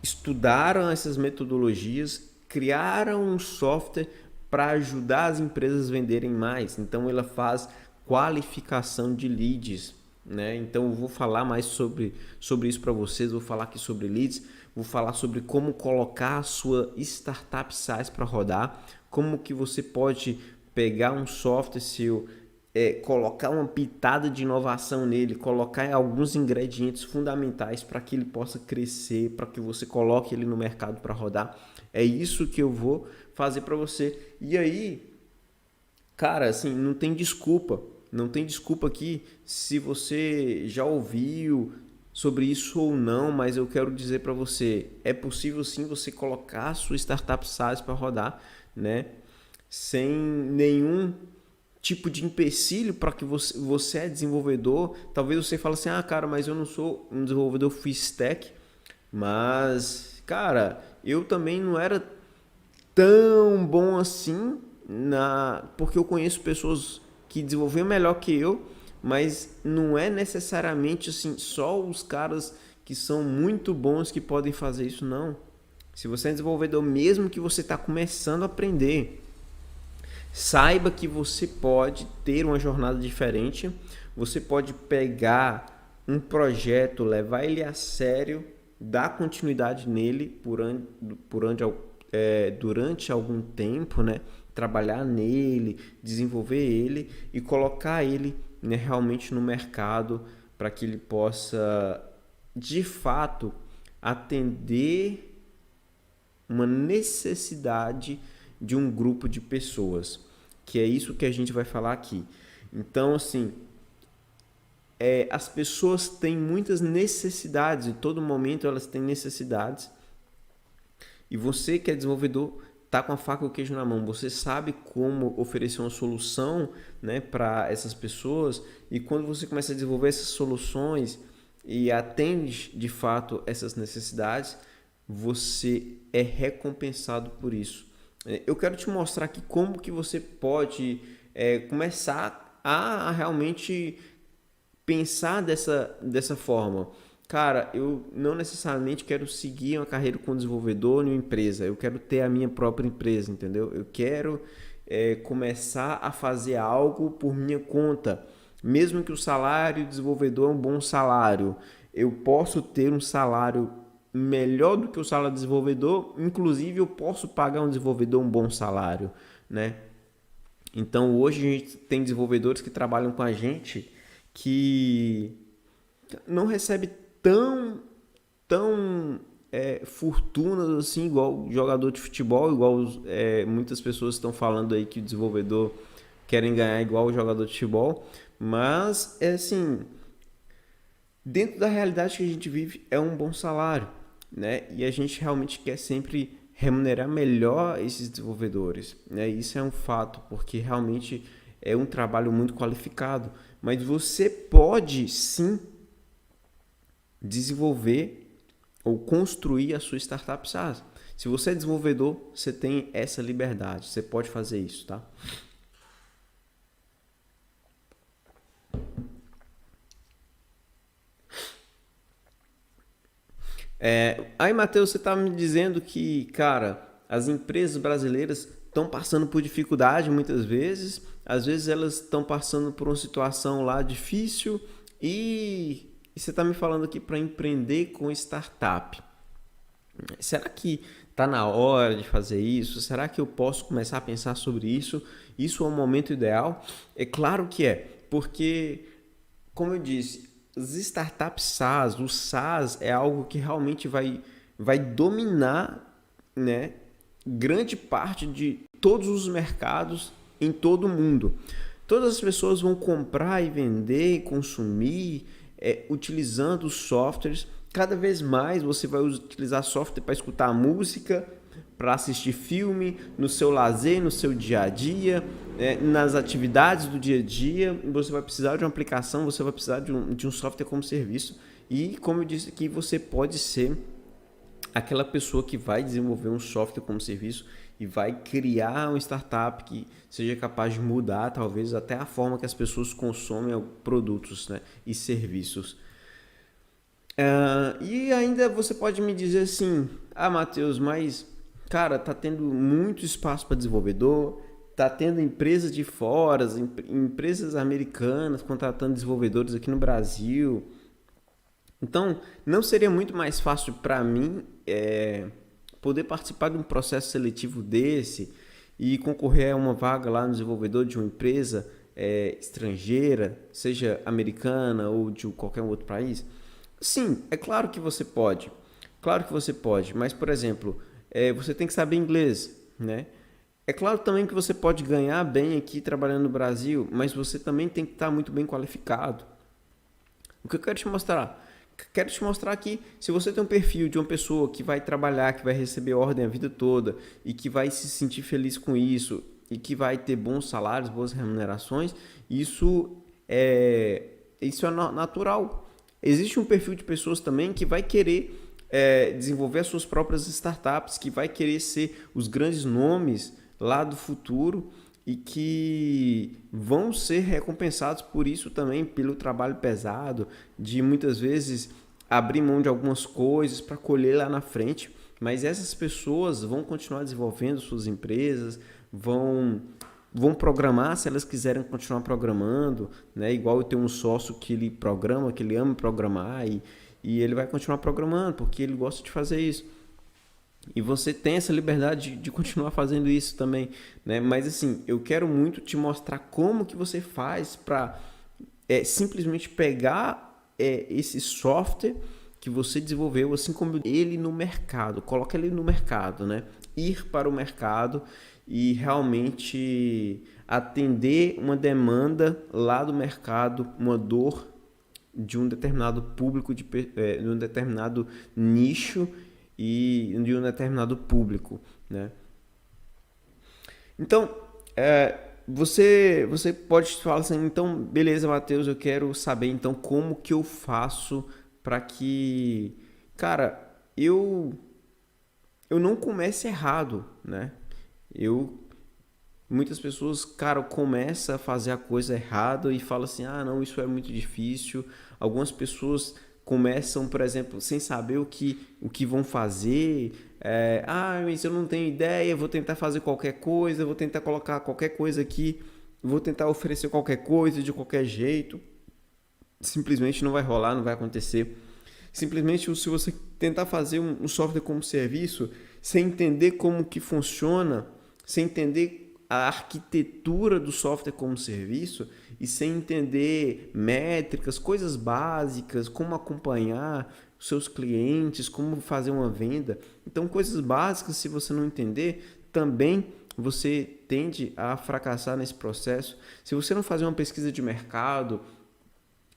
estudaram essas metodologias, criaram um software para ajudar as empresas a venderem mais. Então ela faz qualificação de leads, né? Então eu vou falar mais sobre isso para vocês, vou falar aqui sobre leads, vou falar sobre como colocar a sua startup SaaS para rodar, como que você pode pegar um software seu, colocar uma pitada de inovação nele, colocar alguns ingredientes fundamentais para que ele possa crescer, para que você coloque ele no mercado para rodar. É isso que eu vou fazer para você. E aí, cara, assim, não tem desculpa. Não tem desculpa aqui se você já ouviu sobre isso ou não, mas eu quero dizer para você, é possível sim você colocar a sua startup SaaS para rodar, né? Sem nenhum tipo de empecilho para que você é desenvolvedor. Talvez você fale assim, cara, mas eu não sou um desenvolvedor full stack. Mas, cara, eu também não era tão bom assim, porque eu conheço pessoas que desenvolveram melhor que eu, mas não é necessariamente assim, só os caras que são muito bons que podem fazer isso, não. Se você é desenvolvedor, mesmo que você está começando a aprender, saiba que você pode ter uma jornada diferente, você pode pegar um projeto, levar ele a sério, dar continuidade nele durante algum tempo, né? Trabalhar nele, desenvolver ele e colocar ele, né, realmente no mercado para que ele possa, de fato, atender uma necessidade de um grupo de pessoas, que é isso que a gente vai falar aqui. Então, assim, as pessoas têm muitas necessidades, em todo momento elas têm necessidades, e você que é desenvolvedor tá com a faca e o queijo na mão, você sabe como oferecer uma solução, né, para essas pessoas, e quando você começa a desenvolver essas soluções e atende de fato essas necessidades, você é recompensado por isso. Eu quero te mostrar aqui como que você pode começar a realmente pensar dessa forma. cara, eu não necessariamente quero seguir uma carreira como desenvolvedor em uma empresa. Eu quero ter a minha própria empresa, entendeu? Eu quero começar a fazer algo por minha conta. Mesmo que o salário de desenvolvedor é um bom salário, eu posso ter um salário melhor do que o salário de desenvolvedor. Inclusive, eu posso pagar um desenvolvedor um bom salário, né? Então, hoje a gente tem desenvolvedores que trabalham com a gente que não recebe tão fortunas assim, igual jogador de futebol, igual muitas pessoas estão falando aí que o desenvolvedor querem ganhar igual o jogador de futebol, mas é assim, dentro da realidade que a gente vive é um bom salário, né? E a gente realmente quer sempre remunerar melhor esses desenvolvedores, né? Isso é um fato, porque realmente é um trabalho muito qualificado, mas você pode sim desenvolver ou construir a sua startup SaaS. Se você é desenvolvedor, você tem essa liberdade, você pode fazer isso, tá? Aí, Matheus, você está me dizendo que, cara, as empresas brasileiras estão passando por dificuldade muitas vezes, às vezes elas estão passando por uma situação lá difícil e você está me falando aqui para empreender com startup. Será que está na hora de fazer isso? Será que eu posso começar a pensar sobre isso? Isso é o momento ideal? É claro que é, porque, como eu disse, as startups SaaS, o SaaS é algo que realmente vai dominar, né, grande parte de todos os mercados em todo o mundo. Todas as pessoas vão comprar e vender e consumir utilizando os softwares. Cada vez mais você vai utilizar software para escutar música, para assistir filme, no seu lazer, no seu dia a dia, nas atividades do dia a dia. Você vai precisar de uma aplicação, você vai precisar de um software como serviço. E como eu disse aqui, você pode ser aquela pessoa que vai desenvolver um software como serviço e vai criar uma startup que seja capaz de mudar talvez até a forma que as pessoas consomem produtos, né, e serviços. E ainda você pode me dizer assim, Matheus, mas cara, tá tendo muito espaço para desenvolvedor, tá tendo empresas de fora, empresas americanas contratando desenvolvedores aqui no Brasil. Então, não seria muito mais fácil para mim poder participar de um processo seletivo desse e concorrer a uma vaga lá no desenvolvedor de uma empresa estrangeira, seja americana ou de qualquer outro país? Sim, é claro que você pode. Claro que você pode, mas, por exemplo, você tem que saber inglês, né? É claro também que você pode ganhar bem aqui trabalhando no Brasil, mas você também tem que estar muito bem qualificado. O que eu quero te mostrar? Quero te mostrar que se você tem um perfil de uma pessoa que vai trabalhar, que vai receber ordem a vida toda e que vai se sentir feliz com isso e que vai ter bons salários, boas remunerações, isso é natural. Existe um perfil de pessoas também que vai querer desenvolver as suas próprias startups, que vai querer ser os grandes nomes lá do futuro e que vão ser recompensados por isso também, pelo trabalho pesado, de muitas vezes abrir mão de algumas coisas para colher lá na frente. Mas essas pessoas vão continuar desenvolvendo suas empresas, vão programar se elas quiserem continuar programando, né? Igual eu tenho um sócio que ele programa, que ele ama programar e ele vai continuar programando porque ele gosta de fazer isso. E você tem essa liberdade de continuar fazendo isso também, né? Mas assim, eu quero muito te mostrar como que você faz para simplesmente pegar esse software que você desenvolveu, assim como ele no mercado, coloca ele no mercado, né? Ir para o mercado e realmente atender uma demanda lá do mercado, uma dor de um determinado público, de um determinado nicho e de um determinado público, né? Então, você pode falar assim, então, beleza, Matheus, eu quero saber então como que eu faço para que, cara, eu não comece errado, né? Muitas pessoas, cara, começam a fazer a coisa errada e falam assim, não, isso é muito difícil. Algumas pessoas começam, por exemplo, sem saber o que vão fazer. Mas eu não tenho ideia, vou tentar fazer qualquer coisa, vou tentar colocar qualquer coisa aqui, vou tentar oferecer qualquer coisa de qualquer jeito. Simplesmente não vai rolar, não vai acontecer. Simplesmente se você tentar fazer um software como serviço sem entender como que funciona, sem entender a arquitetura do software como serviço e sem entender métricas, coisas básicas, como acompanhar os seus clientes, como fazer uma venda. Então, coisas básicas, se você não entender, também você tende a fracassar nesse processo. Se você não fazer uma pesquisa de mercado,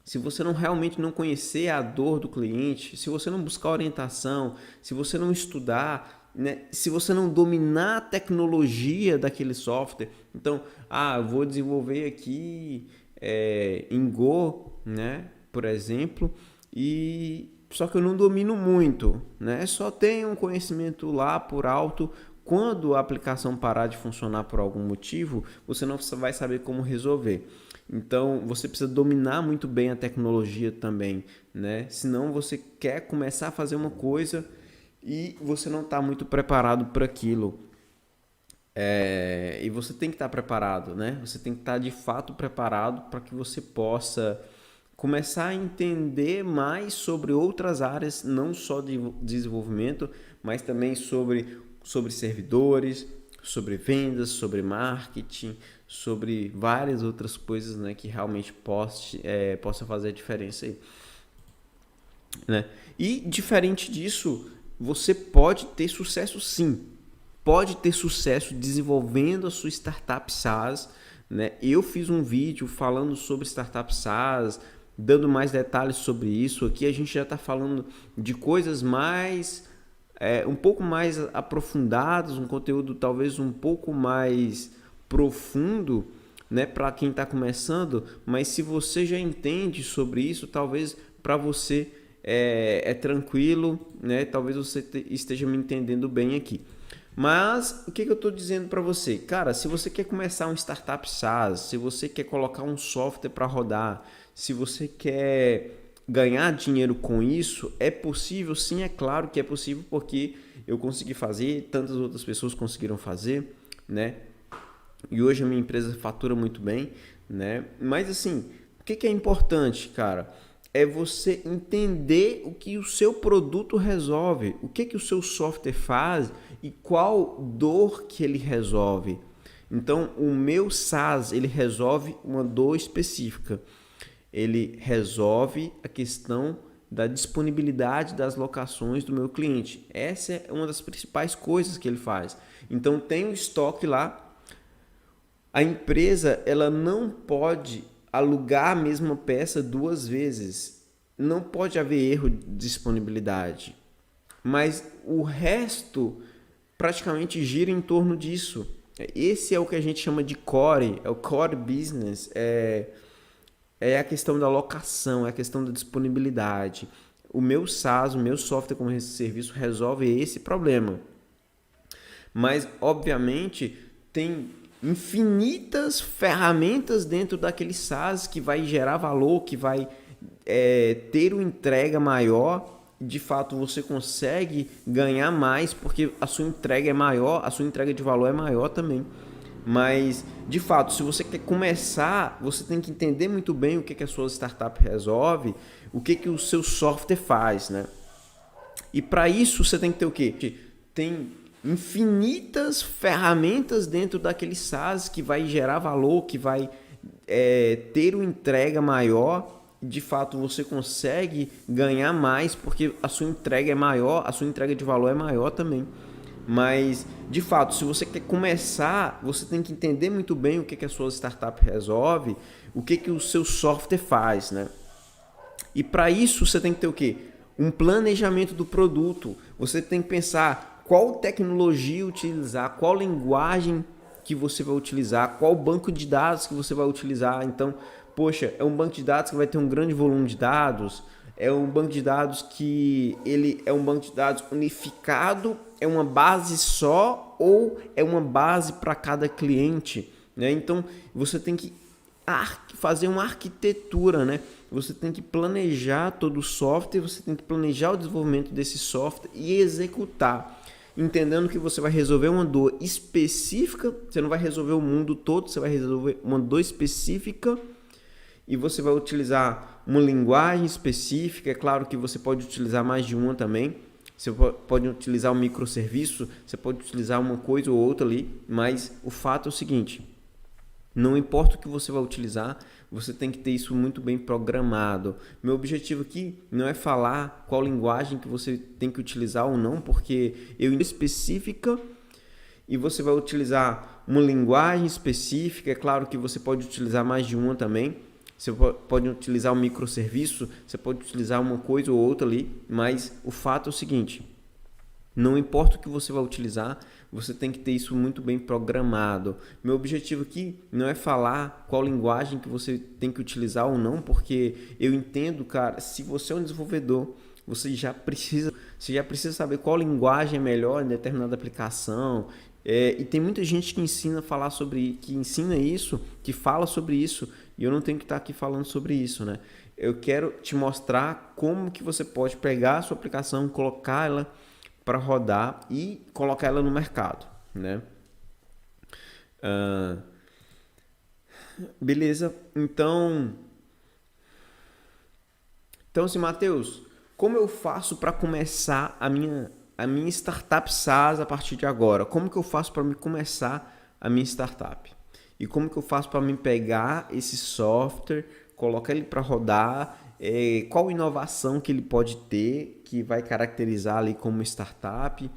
se você não realmente não conhecer a dor do cliente, se você não buscar orientação, se você não estudar, né, se você não dominar a tecnologia daquele software, então, eu vou desenvolver aqui em Go, né, por exemplo, só que eu não domino muito, né, só tenho um conhecimento lá por alto. Quando a aplicação parar de funcionar por algum motivo, você não vai saber como resolver. Então, você precisa dominar muito bem a tecnologia também, né? Senão você quer começar a fazer uma coisa e você não está muito preparado para aquilo. E você tem que estar preparado, né? Você tem que estar de fato preparado para que você possa começar a entender mais sobre outras áreas, não só de desenvolvimento, mas também sobre servidores, sobre vendas, sobre marketing, sobre várias outras coisas, né, que realmente possa fazer a diferença aí, né? E diferente disso, você pode ter sucesso sim, pode ter sucesso desenvolvendo a sua startup SaaS, né? Eu fiz um vídeo falando sobre startup SaaS, dando mais detalhes sobre isso. Aqui a gente já está falando de coisas mais um pouco mais aprofundadas, um conteúdo talvez um pouco mais profundo, né, para quem está começando. Mas se você já entende sobre isso, talvez para você é tranquilo, né? Talvez você esteja me entendendo bem aqui. Mas o que eu estou dizendo para você? Cara, se você quer começar um startup SaaS, se você quer colocar um software para rodar, se você quer ganhar dinheiro com isso, é possível? Sim, é claro que é possível, porque eu consegui fazer, tantas outras pessoas conseguiram fazer, né? E hoje a minha empresa fatura muito bem, né? Mas assim, o que é importante, cara? É você entender o que o seu produto resolve, o que o seu software faz e qual dor que ele resolve. Então, o meu SaaS, ele resolve uma dor específica. Ele resolve a questão da disponibilidade das locações do meu cliente. Essa é uma das principais coisas que ele faz. Então, tem um estoque lá. A empresa, ela não pode alugar a mesma peça duas vezes. Não pode haver erro de disponibilidade. Mas o resto praticamente gira em torno disso. Esse é o que a gente chama de core, é o core business, é a questão da locação, é a questão da disponibilidade. O meu SaaS, o meu software como serviço resolve esse problema. Mas, obviamente, tem infinitas ferramentas dentro daquele SaaS que vai gerar valor, que vai ter uma entrega maior. De fato, você consegue ganhar mais porque a sua entrega é maior, a sua entrega de valor é maior também. Mas, de fato, se você quer começar, você tem que entender muito bem o que a sua startup resolve, o que o seu software faz, né? E para isso você tem que ter o quê? Tem infinitas ferramentas dentro daquele SaaS que vai gerar valor, que vai ter uma entrega maior. De fato, você consegue ganhar mais porque a sua entrega é maior, a sua entrega de valor é maior também. Mas, de fato, se você quer começar, você tem que entender muito bem o que a sua startup resolve, o que o seu software faz, né? E para isso você tem que ter o quê? Um planejamento do produto. Você tem que pensar qual tecnologia utilizar, qual linguagem que você vai utilizar, qual banco de dados que você vai utilizar. Então, poxa, é um banco de dados que vai ter um grande volume de dados, é um banco de dados que ele é um banco de dados unificado, é uma base só ou é uma base para cada cliente, né? Então, você tem que fazer uma arquitetura, né? você tem que planejar todo o software, você tem que planejar o desenvolvimento desse software e executar, entendendo que você vai resolver uma dor específica, você não vai resolver o mundo todo, você vai resolver uma dor específica e você vai utilizar uma linguagem específica. É claro que você pode utilizar mais de uma também, você pode utilizar um microserviço, você pode utilizar uma coisa ou outra ali, mas o fato é o seguinte: não importa o que você vai utilizar, você tem que ter isso muito bem programado. Meu objetivo aqui não é falar qual linguagem que você tem que utilizar ou não, porque eu específica e você vai utilizar uma linguagem específica. É claro que você pode utilizar mais de uma também. Você pode utilizar um microserviço, você pode utilizar uma coisa ou outra ali, mas o fato é o seguinte: não importa o que você vai utilizar, você tem que ter isso muito bem programado. Meu objetivo aqui não é falar qual linguagem que você tem que utilizar ou não, porque eu entendo, cara, se você é um desenvolvedor, você já precisa saber qual linguagem é melhor em determinada aplicação. E tem muita gente que ensina isso, que fala sobre isso, e eu não tenho que estar aqui falando sobre isso, né? Eu quero te mostrar como que você pode pegar a sua aplicação, colocar ela para rodar e colocar ela no mercado, né? Beleza? Então assim, Matheus, como eu faço para começar a minha startup SaaS a partir de agora? Como que eu faço para me começar a minha startup? E como que eu faço para me pegar esse software, colocar ele para rodar? Qual inovação que ele pode ter que vai caracterizar ali como startup?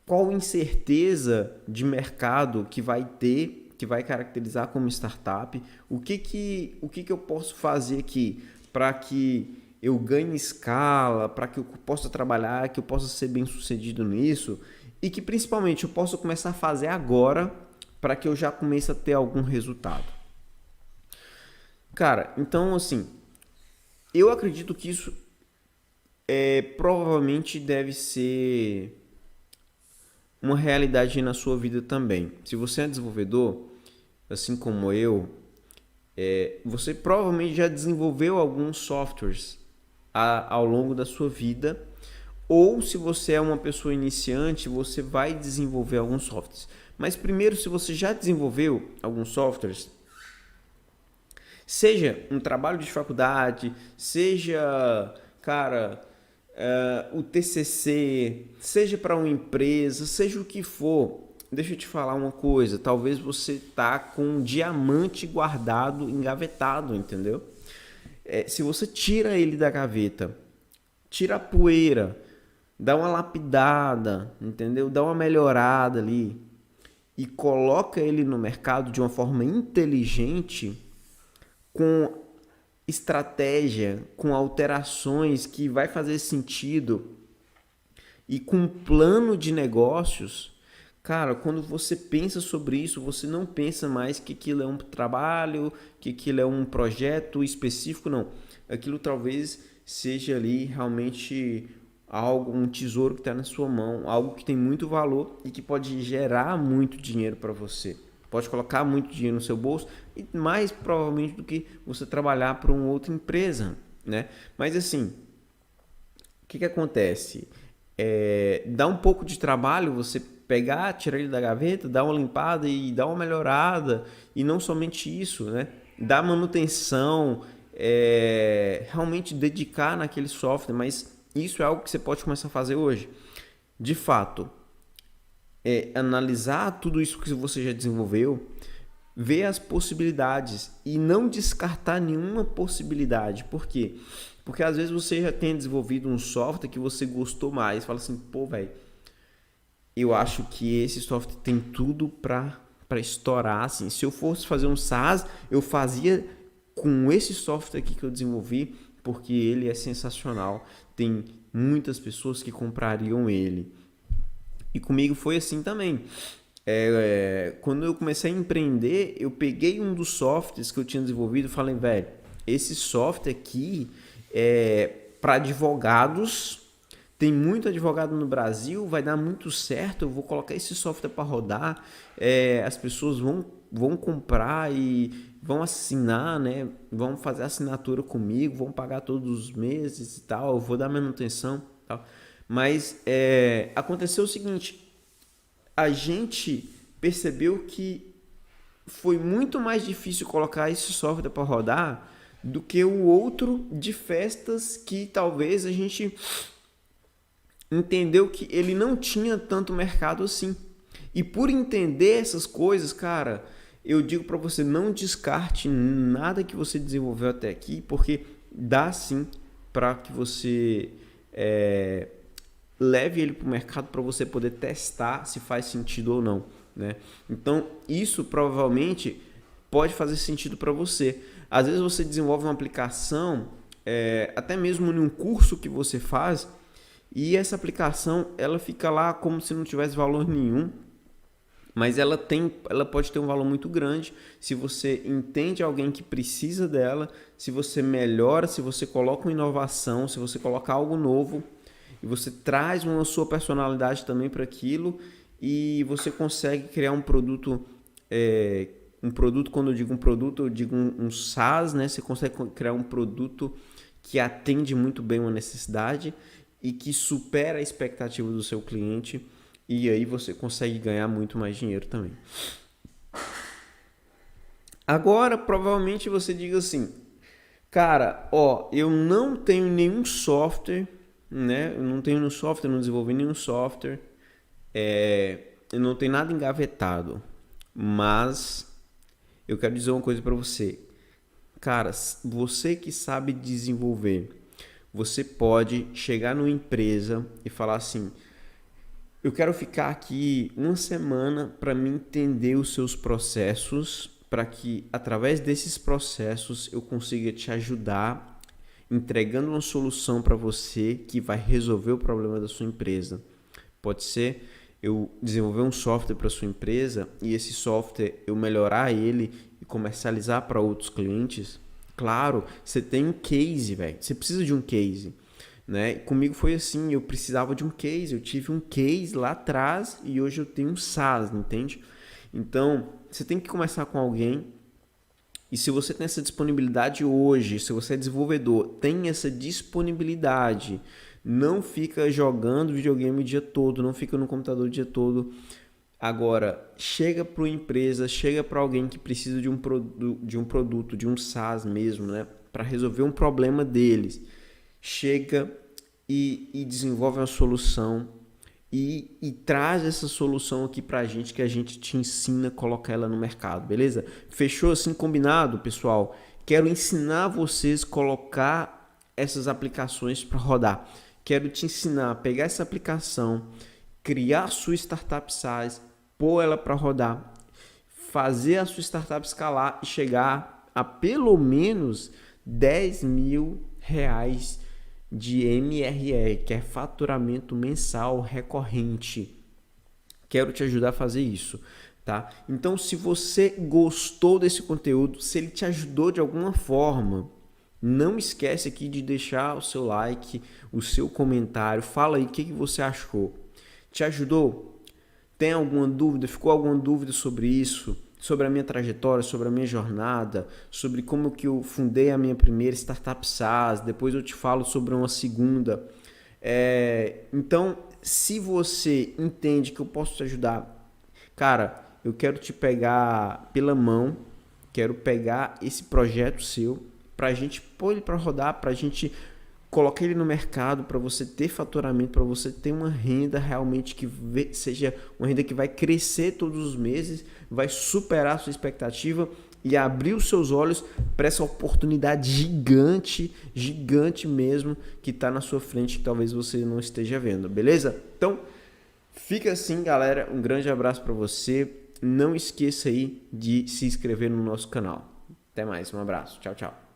Qual incerteza de mercado que vai ter, que vai caracterizar como startup? O que eu posso fazer aqui para que eu ganhe escala, para que eu possa trabalhar, que eu possa ser bem sucedido nisso e que principalmente eu possa começar a fazer agora para que eu já comece a ter algum resultado? Cara, então assim, eu acredito que isso provavelmente deve ser uma realidade na sua vida também. Se você é desenvolvedor, assim como eu, você provavelmente já desenvolveu alguns softwares ao longo da sua vida, ou se você é uma pessoa iniciante, você vai desenvolver alguns softwares. Mas primeiro, se você já desenvolveu alguns softwares, seja um trabalho de faculdade, seja, cara, o TCC, seja para uma empresa, seja o que for, deixa eu te falar uma coisa: talvez você tá com um diamante guardado, engavetado, entendeu? Se você tira ele da gaveta, tira a poeira, dá uma lapidada, entendeu? Dá uma melhorada ali e coloca ele no mercado de uma forma inteligente, com estratégia, com alterações que vai fazer sentido e com um plano de negócios. Cara, quando você pensa sobre isso, você não pensa mais que aquilo é um trabalho, que aquilo é um projeto específico, não. Aquilo talvez seja ali realmente algo, um tesouro que está na sua mão, algo que tem muito valor e que pode gerar muito dinheiro para você. Pode colocar muito dinheiro no seu bolso, e mais provavelmente do que você trabalhar para uma outra empresa, né? Mas assim, o que acontece? Dá um pouco de trabalho você pegar, tirar ele da gaveta, dar uma limpada e dar uma melhorada, e não somente isso, né? Dar manutenção, realmente dedicar naquele software, mas isso é algo que você pode começar a fazer hoje. De fato, analisar tudo isso que você já desenvolveu, ver as possibilidades e não descartar nenhuma possibilidade. Por quê? Porque às vezes você já tem desenvolvido um software que você gostou mais, fala assim: pô, velho, eu acho que esse software tem tudo para estourar. Assim, se eu fosse fazer um SaaS, eu fazia com esse software aqui que eu desenvolvi, porque ele é sensacional, tem muitas pessoas que comprariam ele. E comigo foi assim também. Quando eu comecei a empreender, eu peguei um dos softwares que eu tinha desenvolvido e falei: velho, esse software aqui é para advogados, tem muito advogado no Brasil, vai dar muito certo, eu vou colocar esse software para rodar, as pessoas vão comprar e vão assinar, né? Vão fazer assinatura comigo, vão pagar todos os meses e tal, eu vou dar manutenção e tal. Mas aconteceu o seguinte, a gente percebeu que foi muito mais difícil colocar esse software para rodar do que o outro de festas que talvez a gente entendeu que ele não tinha tanto mercado assim. E por entender essas coisas, cara, eu digo para você, não descarte nada que você desenvolveu até aqui, porque dá sim para que você leve ele para o mercado para você poder testar se faz sentido ou não, né? Então, isso provavelmente pode fazer sentido para você. Às vezes você desenvolve uma aplicação, até mesmo em um curso que você faz, e essa aplicação ela fica lá como se não tivesse valor nenhum, mas ela pode ter um valor muito grande se você entende alguém que precisa dela, se você melhora, se você coloca uma inovação, se você coloca algo novo e você traz uma sua personalidade também para aquilo e você consegue criar um produto, quando eu digo um produto, eu digo um SaaS, né? Você consegue criar um produto que atende muito bem uma necessidade e que supera a expectativa do seu cliente, e aí você consegue ganhar muito mais dinheiro também. Agora, provavelmente você diga assim, cara, eu não tenho nenhum software, né? Eu não tenho nenhum software, não desenvolvi nenhum software, eu não tenho nada engavetado, mas eu quero dizer uma coisa para você. Cara, você que sabe desenvolver, você pode chegar numa empresa e falar assim, eu quero ficar aqui uma semana para me entender os seus processos, para que através desses processos eu consiga te ajudar, entregando uma solução para você que vai resolver o problema da sua empresa. Pode ser eu desenvolver um software para sua empresa e esse software eu melhorar ele e comercializar para outros clientes. Claro, você tem um case, velho. Você precisa de um case, né? Comigo foi assim, eu precisava de um case. Eu tive um case lá atrás e hoje eu tenho um SaaS, entende? Então, você tem que começar com alguém. E se você tem essa disponibilidade hoje, se você é desenvolvedor, tem essa disponibilidade, não fica jogando videogame o dia todo, não fica no computador o dia todo. Agora, chega para uma empresa, chega para alguém que precisa de um produto, de um SaaS mesmo, né? Para resolver um problema deles. Chega e desenvolve uma solução e traz essa solução aqui para a gente, que a gente te ensina a colocar ela no mercado, beleza? Fechou assim, combinado, pessoal? Quero ensinar vocês a colocar essas aplicações para rodar. Quero te ensinar a pegar essa aplicação, criar a sua startup SaaS, pôr ela para rodar, fazer a sua startup escalar e chegar a pelo menos 10 mil reais de MRR, que é faturamento mensal recorrente. Quero te ajudar a fazer isso, tá? Então, se você gostou desse conteúdo, se ele te ajudou de alguma forma, não esquece aqui de deixar o seu like, o seu comentário, fala aí o que você achou. Te ajudou? Tem alguma dúvida? Ficou alguma dúvida sobre isso? Sobre a minha trajetória, sobre a minha jornada, sobre como que eu fundei a minha primeira startup SaaS, depois eu te falo sobre uma segunda. Então, se você entende que eu posso te ajudar, cara, eu quero te pegar pela mão, quero pegar esse projeto seu, para a gente pôr ele para rodar, para a gente colocar ele no mercado, para você ter faturamento, para você ter uma renda realmente que seja uma renda que vai crescer todos os meses, vai superar a sua expectativa e abrir os seus olhos para essa oportunidade gigante, gigante mesmo, que está na sua frente, que talvez você não esteja vendo, beleza? Então, fica assim, galera, um grande abraço para você, não esqueça aí de se inscrever no nosso canal. Até mais, um abraço, tchau, tchau.